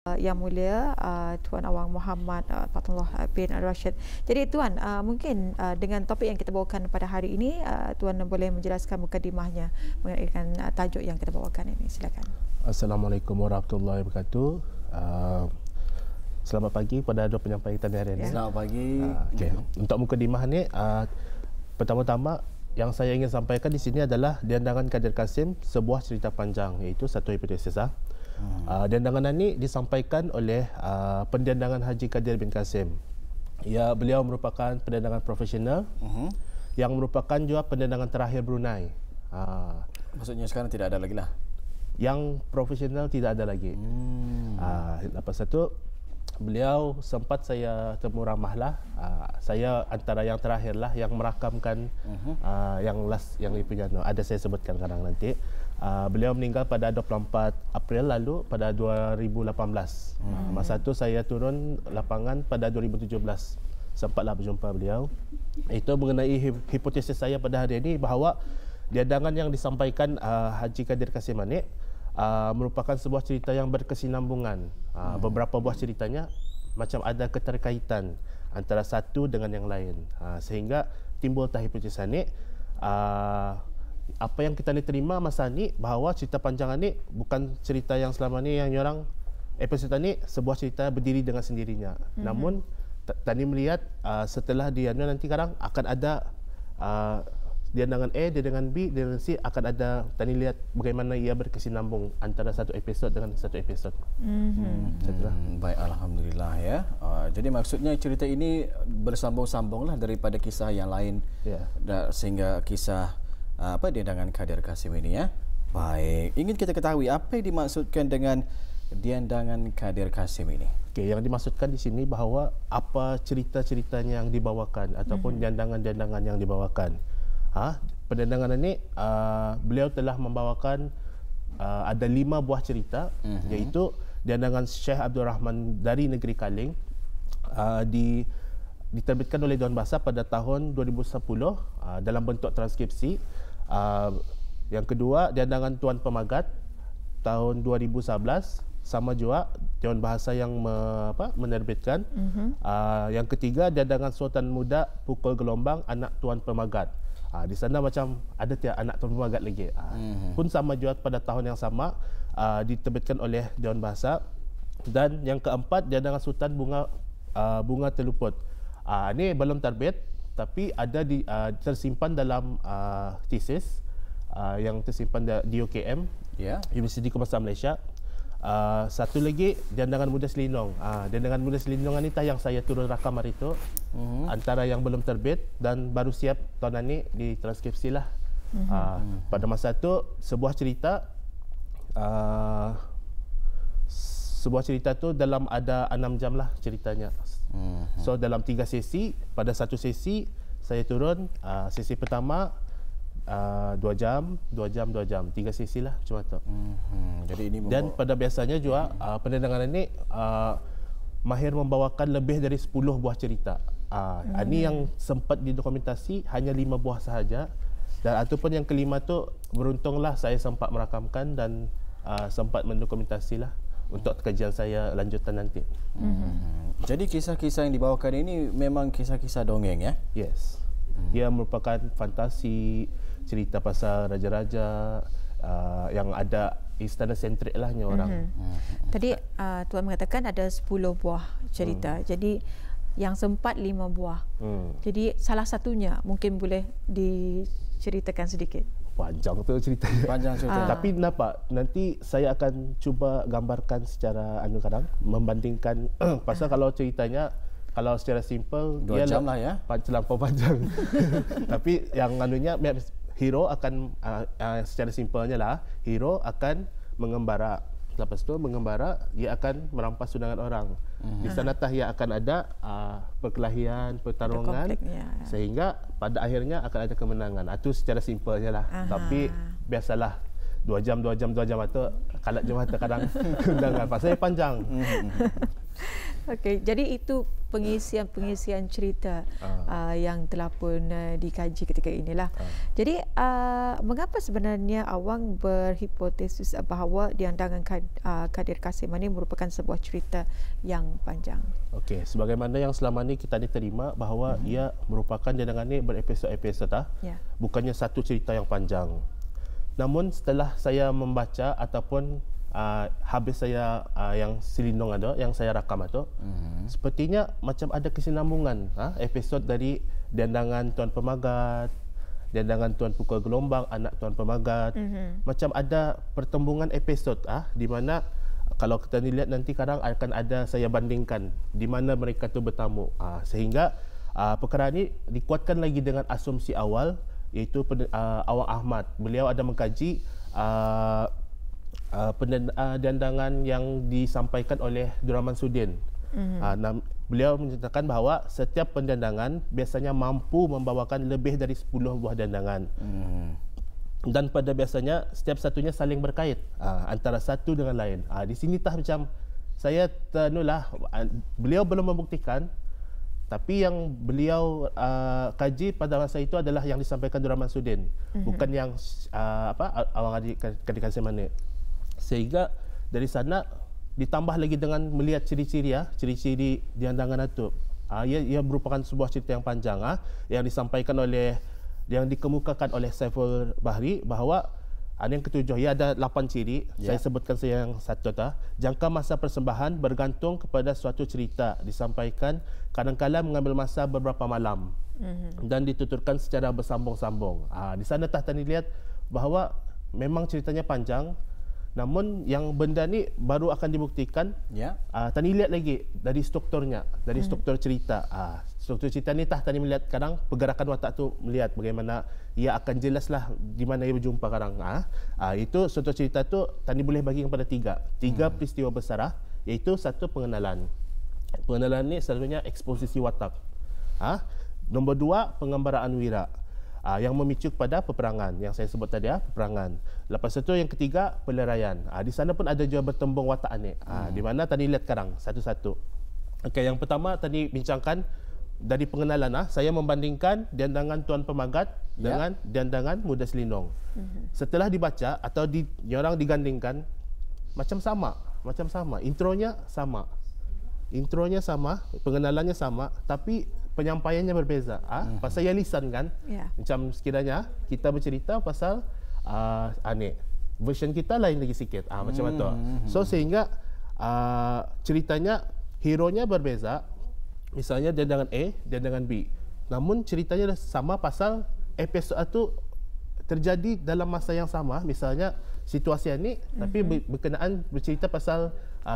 Yang Mulia Tuan Awang Muhammad Fathullah bin Rashid. Jadi Tuan, mungkin dengan topik yang kita bawakan pada hari ini, Tuan boleh menjelaskan mukadimahnya mengenai tajuk yang kita bawakan ini. Silakan. Assalamualaikum warahmatullahi wabarakatuh. Selamat pagi pada dua penyampai kita hari ini. Selamat pagi. Okay. Untuk mukadimah ni, pertama-tama yang saya ingin sampaikan di sini adalah Diandangan Kadir Kasim, sebuah cerita panjang, iaitu satu hipotesis. Diandangan ini disampaikan oleh Pendiandangan Haji Kadir bin Kasim. Beliau merupakan pendiandangan profesional yang merupakan juga pendiandangan terakhir Brunei. Maksudnya sekarang tidak ada lagi lah? Yang profesional tidak ada lagi. Lepas itu, beliau sempat saya temu ramah lah. Saya antara yang terakhir lah yang merakamkan yang last yang punya ada saya sebutkan sekarang nanti. Beliau meninggal pada 24 April lalu pada 2018. Masa itu saya turun lapangan pada 2017. Sempatlah berjumpa beliau. Itu mengenai hipotesis saya pada hari ini bahawa diandangan yang disampaikan Haji Kadir Kasim ini merupakan sebuah cerita yang berkesinambungan. Beberapa buah ceritanya macam ada keterkaitan antara satu dengan yang lain. Sehingga timbul hipotesis ini. Apa yang kita terima masa ni bahawa cerita panjang ni bukan cerita yang selama ni yang orang episod ni sebuah cerita berdiri dengan sendirinya. Namun tadi melihat setelah dia nanti sekarang akan ada diandangan A, diandangan B, diandangan C akan ada tadi lihat bagaimana ia berkesinambung antara satu episod dengan satu episod. Baik, alhamdulillah ya. Jadi maksudnya cerita ini bersambung-sambunglah daripada kisah yang lain, sehingga kisah Diandangan Kadir Kasim ini ya. Baik, ingin kita ketahui apa yang dimaksudkan dengan Diandangan Kadir Kasim ini. Okey, yang dimaksudkan di sini bahawa apa cerita-ceritanya yang dibawakan ataupun diandangan-diandangan yang dibawakan. Pendiandangan ini beliau telah membawakan ada 5 buah cerita, iaitu diandangan Syekh Abdul Rahman dari negeri Kaling, diterbitkan oleh Dewan Bahasa pada tahun 2010 dalam bentuk transkripsi. Yang kedua, diandangan Tuan Pemagat tahun 2011, sama juga Dewan Bahasa yang menerbitkan. Yang ketiga, diandangan Sultan Muda Pukul Gelombang anak Tuan Pemagat. Di sana macam ada tiap anak Tuan Pemagat lagi. Pun sama juga pada tahun yang sama diterbitkan oleh Dewan Bahasa. Dan yang keempat, diandangan Sultan Bunga Teluput. Ini belum terbit, tapi ada tersimpan dalam tesis yang tersimpan di UKM, Universiti Kebangsaan Malaysia. Satu lagi, diandangan Muda Selindung. Diandangan Muda Selindung ini yang saya turun rakam hari itu, antara yang belum terbit dan baru siap tahun ini ditranskripsi lah. Pada masa itu sebuah cerita tu dalam ada 6 jam lah ceritanya. So dalam 3 sesi, pada satu sesi saya turun, sesi pertama 2 jam, 2 jam, 2 jam, 3 sesi lah cuma tu. Jadi ini dan pada biasanya juga pendiandangan ini mahir membawakan lebih dari 10 buah cerita. Ini yang sempat didokumentasi hanya 5 buah sahaja, dan ataupun yang kelima tu beruntunglah saya sempat merakamkan dan sempat mendokumentasi lah untuk kajian saya lanjutan nanti. Jadi kisah-kisah yang dibawakan ini memang kisah-kisah dongeng ya? Yes. Ia merupakan fantasi, cerita pasal raja-raja yang ada istana sentrik lah orang. Tadi Tuan mengatakan ada 10 buah cerita. Jadi yang sempat 5 buah. Jadi salah satunya mungkin boleh diceritakan sedikit. Panjang tu ceritanya. Panjang ceritanya. Tapi nampak nanti saya akan cuba gambarkan secara kadang membandingkan pasal kalau ceritanya kalau secara simple 2 jam lah ya. Terlampau panjang. Tapi yang hero akan secara simpelnya lah, hero akan mengembara. Lepas tu mengembara, dia akan merampas sundangan orang. Di sana ia akan ada perkelahian, pertarungan, sehingga pada akhirnya akan ada kemenangan. Itu secara simpelnya lah. Tapi biasalah 2 jam itu kalat je mata kadang undangan pasal panjang. Okey, jadi itu pengisian cerita yang telah pun dikaji ketika inilah. Jadi mengapa sebenarnya awang berhipotesis bahawa Diandangan Kadir Kasim ini merupakan sebuah cerita yang panjang? Okey, sebagaimana yang selama ni kita terima bahawa ia merupakan Diandangan ni berepisod-episod bukannya satu cerita yang panjang. Namun setelah saya membaca ataupun habis saya yang Selindong ada, yang saya rakam itu, sepertinya macam ada kesinambungan episod dari Diandangan Tuan Pemagat, Diandangan Tuan Pukul Gelombang, anak Tuan Pemagat, macam ada pertembungan episod di mana kalau kita lihat nanti kadang akan ada saya bandingkan di mana mereka tu bertamu, sehingga perkara ini dikuatkan lagi dengan asumsi awal, iaitu Awang Ahmad. Beliau ada mengkaji Diandangan yang disampaikan oleh Duraman Sudin. Beliau menyatakan bahawa setiap pendandangan biasanya mampu membawakan lebih dari 10 buah dandangan. Dan pada biasanya setiap satunya saling berkait antara satu dengan lain. Di sini tah macam saya tenulah, beliau belum membuktikan, tapi yang beliau kaji pada masa itu adalah yang disampaikan Duraman Sudin, bukan yang Awang Kadir Kasim ni. Sehingga dari sana ditambah lagi dengan melihat ciri-ciri ciri-ciri Diandangan itu. Ia merupakan sebuah cerita yang panjang yang disampaikan oleh, yang dikemukakan oleh Saiful Bahri bahawa yang ketujuh, ia ada 8 ciri. Saya sebutkan saya yang satu jangka masa persembahan bergantung kepada suatu cerita, disampaikan kadang-kadang mengambil masa beberapa malam dan dituturkan secara bersambung-sambung. Di sana tani lihat bahawa memang ceritanya panjang. Namun yang benda ni baru akan dibuktikan. Tani lihat lagi dari strukturnya, dari struktur cerita. Struktur cerita ni tani melihat kadang pergerakan watak tu, melihat bagaimana ia akan jelaslah di mana ia berjumpa kadang. Itu struktur cerita tu tani boleh bagi kepada tiga peristiwa besar, iaitu satu pengenalan. Pengenalan ni selalunya eksposisi watak. Nombor 2 penggambaraan wira. Yang memicu kepada peperangan yang saya sebut tadi, peperangan. Lepas itu yang ketiga peleraian. Di sana pun ada juga bertembung watak ni. Di mana tadi lihat sekarang satu-satu. Okey, yang pertama tadi bincangkan dari pengenalan. Saya membandingkan Diandangan Tuan Pemagat dengan Diandangan Muda Selindong. Setelah dibaca atau diorang digandingkan, macam sama. Intronya sama, pengenalannya sama, tapi penyampaiannya berbeza. Pasal ia lisan kan. Macam sekiranya kita bercerita pasal version kita lain lagi sikit. Macam itu. So sehingga ceritanya, hero-nya berbeza. Misalnya Diandangan A, Diandangan B. Namun ceritanya sama pasal episod itu terjadi dalam masa yang sama. Misalnya situasi ini, tapi berkenaan bercerita pasal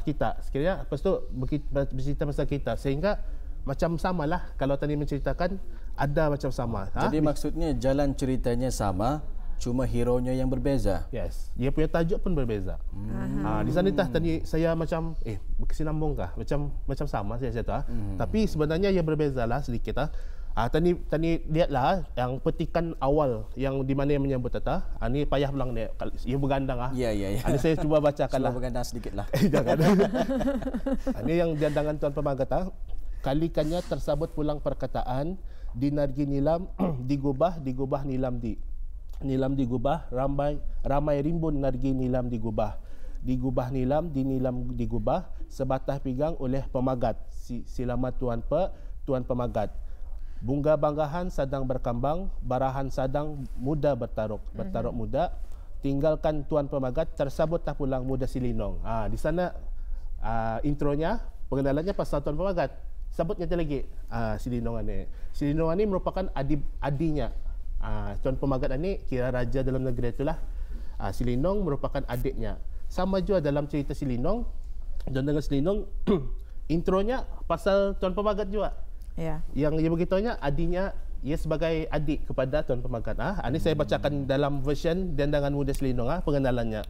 kita. Sekiranya lepas tu bercerita pasal kita, sehingga macam samalah kalau tadi menceritakan ada macam sama. Jadi maksudnya jalan ceritanya sama, cuma hero-nya yang berbeza. Yes, dia punya tajuk pun berbeza. Di sana tadi saya macam berkesinambung kah? Macam sama saya kata. Tapi sebenarnya ia berbezalah sedikit. Tadi lihatlah yang petikan awal yang di mana yang menyebut ini payah pulang dia. Ia bergandang Ya. Ini saya cuba bacakanlah. Cuba bergandang sedikitlah. Jangan. Ini yang Diandangan Tuan Pemagat. Kalikannya tersabut pulang perkataan, dinargi nilam, digubah nilam di. Nilam digubah, ramai rimbun nargi nilam digubah. Digubah nilam, dinilam digubah, sebatah pigang oleh pemagat. Selamat Tuan Pemagat. Bunga banggahan sadang berkambang, barahan sadang muda bertaruk muda. Tinggalkan Tuan Pemagat, tersabutlah pulang Muda Selindong. Di sana intronya, pengenalannya pasal Tuan Pemagat. Sebutnya lagi Selindong ni. Selindong ni merupakan adinya. Tuan Pemagat ni kira raja dalam negeri itulah. Selindong merupakan adiknya. Sama juga dalam cerita Selindong dan dengan Selindong intronya pasal Tuan Pemagat juga. Yang ia begitunya adinya, ia sebagai adik kepada Tuan Pemagat. Ini saya bacakan dalam version Diandangan Muda Selindong pengenalannya.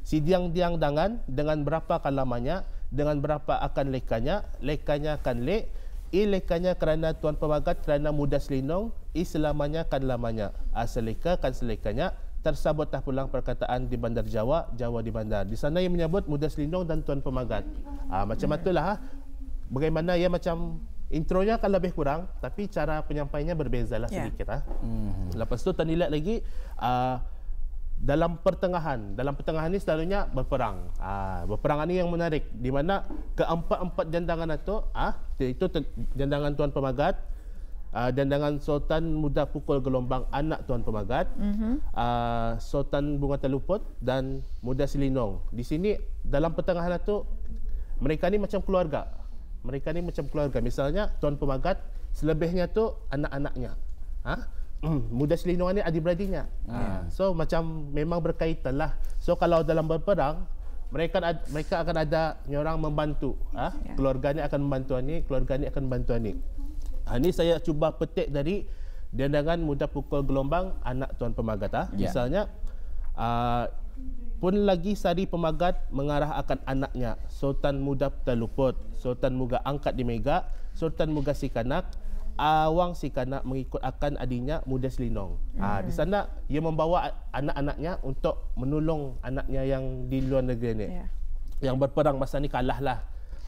Si Diandangan dengan berapa kalamanya, dengan berapa akan lekanya akan lek, lekanya kerana Tuan Pemagat, kerana Muda Selindong, selamanya kan lamanya, seleka kan selekanya, tersabutlah pulang perkataan di bandar Jawa di bandar. Di sana yang menyebut Muda Selindong dan Tuan Pemagat. Macam itulah bagaimana ia macam intronya akan lebih kurang, tapi cara penyampaiannya berbezalah sedikit. Lepas tu tadi lihat lagi dalam pertengahan ni selalunya berperang. Berperang ni yang menarik, di mana keempat-empat jandangan itu, iaitu jandangan Tuan Pemagat, jandangan Sultan Muda Pukul Gelombang anak Tuan Pemagat, Sultan Bunga Teluput dan Muda Selinong. Di sini dalam pertengahan itu mereka ni macam keluarga. Misalnya Tuan Pemagat, selebihnya tu anak-anaknya. Muda Selinong ni adik-beradiknya. So macam memang berkaitan lah. So kalau dalam berperang, mereka akan ada orang membantu. Keluarga ni akan membantu ni, keluarga ni akan membantu ni. Ini saya cuba petik dari jandangan Muda Pukul Gelombang anak Tuan Pemagat. Misalnya pun lagi Sari Pemagat mengarah akan anaknya Sultan Muda Teluput, Sultan Muga Angkat di Mega, Sultan Muga Sikanak, Awang Sikanak mengikut akan adiknya Muda Selinong. Di sana ia membawa anak-anaknya untuk menolong anaknya yang di luar negeri ni, yang berperang masa ni kalah lah.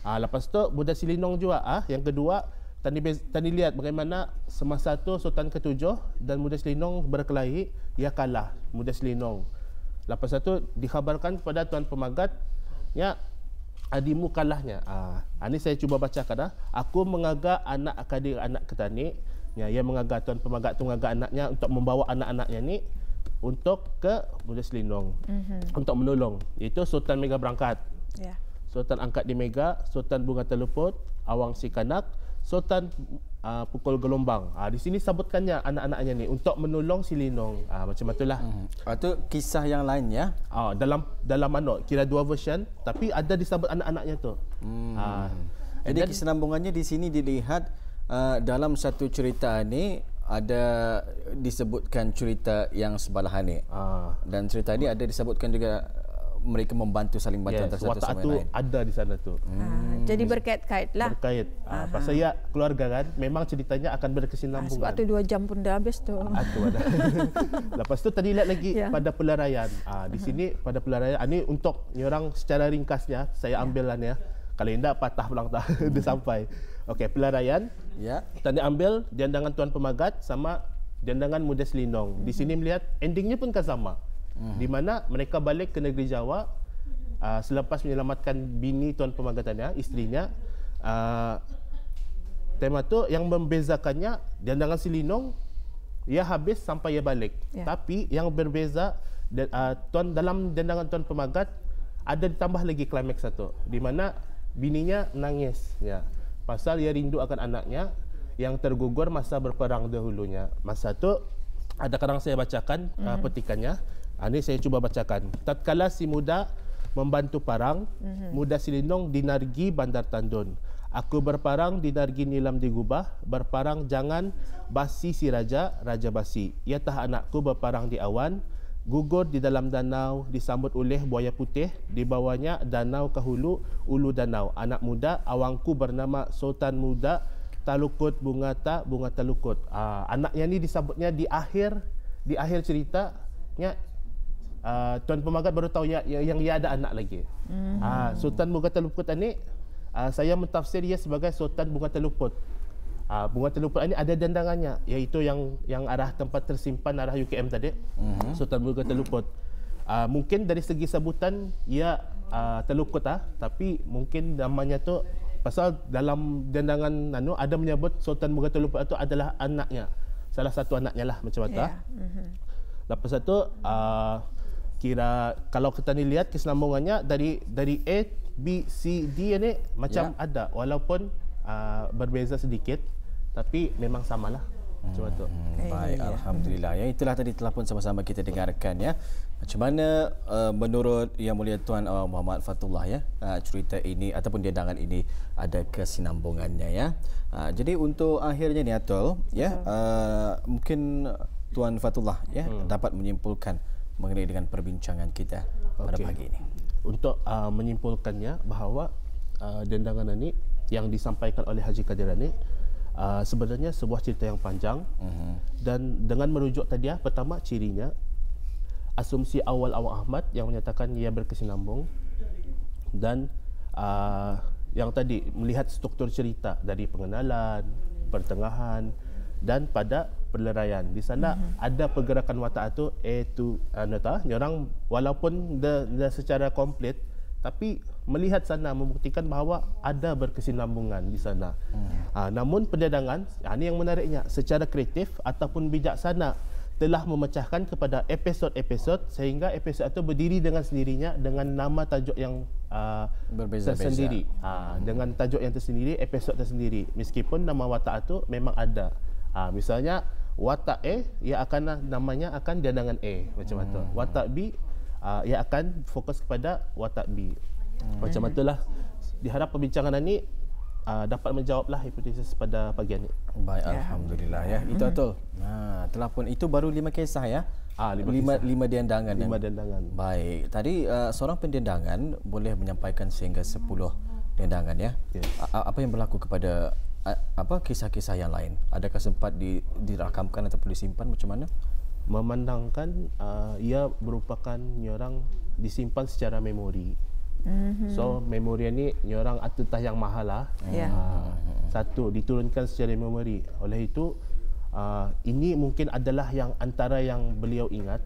Lepas tu Muda Selinong juga yang kedua, tadi lihat bagaimana semasa tu Sultan ke-7 dan Muda Selinong berkelahi, ia kalah Muda Selinong. Lepas itu dikhabarkan kepada Tuan Pemagat, ya, adimu kalahnya. Ini saya cuba bacakan. Aku mengagak anak akadir anak ketani. Ya, ia mengagak Tuan Pemagat tu mengagak anaknya untuk membawa anak-anaknya ni untuk ke Muda Selinong, untuk menolong. Itu Sultan Mega berangkat. Sultan Angkat di Mega, Sultan Bunga Teluput, Awang Sikanak, Sultan Pukul Gelombang. Di sini sebutkannya anak-anaknya ni untuk menolong Selinong. Macam itulah. Itu kisah yang lain ya. Dalam kira dua version, tapi ada disebut anak-anaknya tu. Jadi kesinambungannya di sini dilihat dalam satu cerita ni ada disebutkan cerita yang sebelahan ni. Dan cerita ni ada disebutkan juga mereka membantu saling bantu antara satu sama lain. Ada di sana tu. Jadi berkait-kait lah. Berkait. Pasal ya keluarga kan, memang ceritanya akan berkesinambungan. Sebab tu 2 jam pun dah habis tu. Lepas tu tadi lihat lagi pada pelarian. Di sini pada pelarian, ini untuk orang secara ringkasnya saya ambil lah ya. Kalau tidak patah pulang dah dia sampai. Okey, pelarian. Tadi ambil jandangan Tuan Pemagat sama jandangan Muda Selinong. Di sini melihat endingnya pun kan sama. Di mana mereka balik ke negeri Jawa selepas menyelamatkan bini Tuan Pemagatannya, istrinya. Tema tu yang membezakannya, jandangan Selinong ia habis sampai ia balik. Tapi yang berbeza dalam jandangan Tuan Pemagat ada ditambah lagi klimaks satu, di mana bininya nangis pasal ia rindu akan anaknya yang tergugur masa berperang dahulunya. Masa tu ada kadang saya bacakan petikannya. Ini saya cuba bacakan. Tatkala si Muda membantu parang, Muda Selinong di Nargi Bandar Tandun. Aku berparang di Nargi Nilam di Gubah, berparang jangan basi si raja, raja basi. Ia tah anakku berparang di awan, gugur di dalam danau, disambut oleh buaya putih, di bawahnya danau ke hulu, ulu danau. Anak muda, awangku bernama Sultan Muda Talukut Bunga Talukut. Anaknya ni disambutnya di akhir ceritanya. Tuan Pemagat baru tahu yang ia ada anak lagi. Sultan Bunga Teluput ini saya mentafsir ia sebagai Sultan Bunga Teluput. Bunga Teluput ini ada jandangannya, iaitu yang arah tempat tersimpan arah UKM tadi. Sultan Bunga Teluput. Mungkin dari segi sebutan ia Telukut tapi mungkin namanya tu pasal dalam jandangan ada menyebut Sultan Bunga Teluput itu adalah anaknya, salah satu anaknya lah macam tu. Lepas itu kira kalau kita ni lihat kesinambungannya dari A, B, C, D ini macam ada, walaupun berbeza sedikit, tapi memang samalah. Macam tu. Baik, alhamdulillah. Ya, itulah tadi telah pun sama-sama kita dengarkan ya. Macam mana menurut Yang Mulia Tuan Muhammad Fatullah ya, cerita ini ataupun jandangan ini ada kesinambungannya ya. Jadi untuk akhirnya ni Atul ya, mungkin Tuan Fatullah ya dapat menyimpulkan mengenai dengan perbincangan kita pada pagi ini. Untuk menyimpulkannya bahawa jandangan ini yang disampaikan oleh Haji Kadir ini sebenarnya sebuah cerita yang panjang dan dengan merujuk tadi pertama cirinya asumsi awal Awang Ahmad yang menyatakan ia berkesinambung dan yang tadi melihat struktur cerita dari pengenalan, pertengahan dan pada peleraian. Di sana ada pergerakan watak tu orang walaupun dia secara komplit tapi melihat sana membuktikan bahawa ada berkesinambungan di sana. Namun pendedangan, ini yang menariknya, secara kreatif ataupun bijaksana telah memecahkan kepada episod-episod sehingga episod itu berdiri dengan sendirinya dengan nama tajuk yang berbeza-beza tersendiri. Dengan tajuk yang tersendiri, episod tersendiri. Meskipun nama watak itu memang ada. Misalnya watak A, ia akan namanya akan diandangan A macam itu. Watak B, ia akan fokus kepada watak B. Macam itulah. Diharap perbincangan ini dapat menjawablah hipotesis pada pagi ini. Baik, alhamdulillah ya. Itu betul. Telah pun itu baru 5 kisah ya. 5 dendangan. 5 dendangan. Baik. Tadi seorang pendendangan boleh menyampaikan sehingga 10 dendangan ya. Yes. Apa yang berlaku kepada kisah-kisah yang lain? Adakah sempat dirakamkan ataupun disimpan macam mana? Memandangkan ia merupakan orang disimpan secara memori. So memori ni orang atutah yang mahal lah. Satu diturunkan secara memori. Oleh itu ini mungkin adalah yang antara yang beliau ingat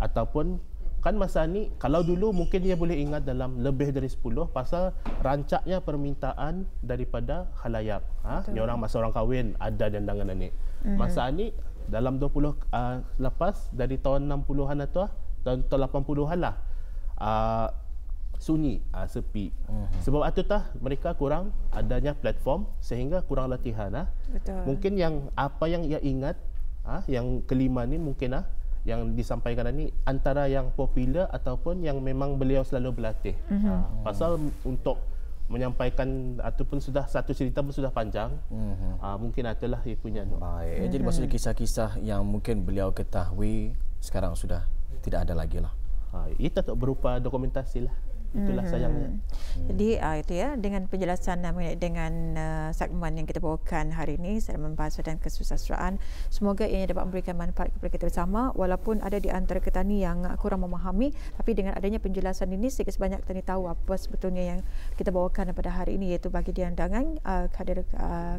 ataupun kan masa ni kalau dulu mungkin dia boleh ingat dalam lebih dari 10 pasal rancaknya permintaan daripada khalayak. Orang masa orang kahwin ada dendangan ni. Masa ni dalam 20 lepas dari tahun 60-an atau tahun 80-an lah. Sunyi, sepi. Sebab itu mereka kurang adanya platform sehingga kurang latihan. Betul. Mungkin yang apa yang ia ingat, yang kelima ni mungkin yang disampaikan ni antara yang popular ataupun yang memang beliau selalu berlatih. Pasal untuk menyampaikan ataupun sudah satu cerita pun sudah panjang. Mungkin itulah ia punya. Baik. Jadi maksudnya kisah-kisah yang mungkin beliau ketahui sekarang sudah tidak ada lagi lah. Itu berupa dokumentasi lah. Itulah sayangnya. Jadi itu ya, dengan penjelasan dengan segmen yang kita bawakan hari ini, segmen bahasa dan kesusastraan, semoga ianya dapat memberikan manfaat kepada kita bersama. Walaupun ada di antara petani yang kurang memahami, tapi dengan adanya penjelasan ini sedikit sebanyak petani tahu apa sebetulnya yang kita bawakan pada hari ini, iaitu bagi dendangan Khadir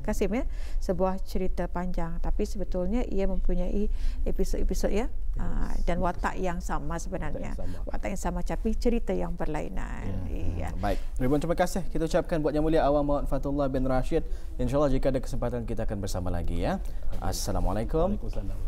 Kasim ya, sebuah cerita panjang tapi sebetulnya ia mempunyai episod-episod ya, dan watak yang sama sebenarnya. Watak yang sama tapi cerita yang berlainan. Baik. Ribuan terima kasih kita ucapkan buat Yang Mulia Awang Muhammad Fathullah bin Rashid. InsyaAllah jika ada kesempatan kita akan bersama lagi ya. Assalamualaikum. Waalaikumsalam.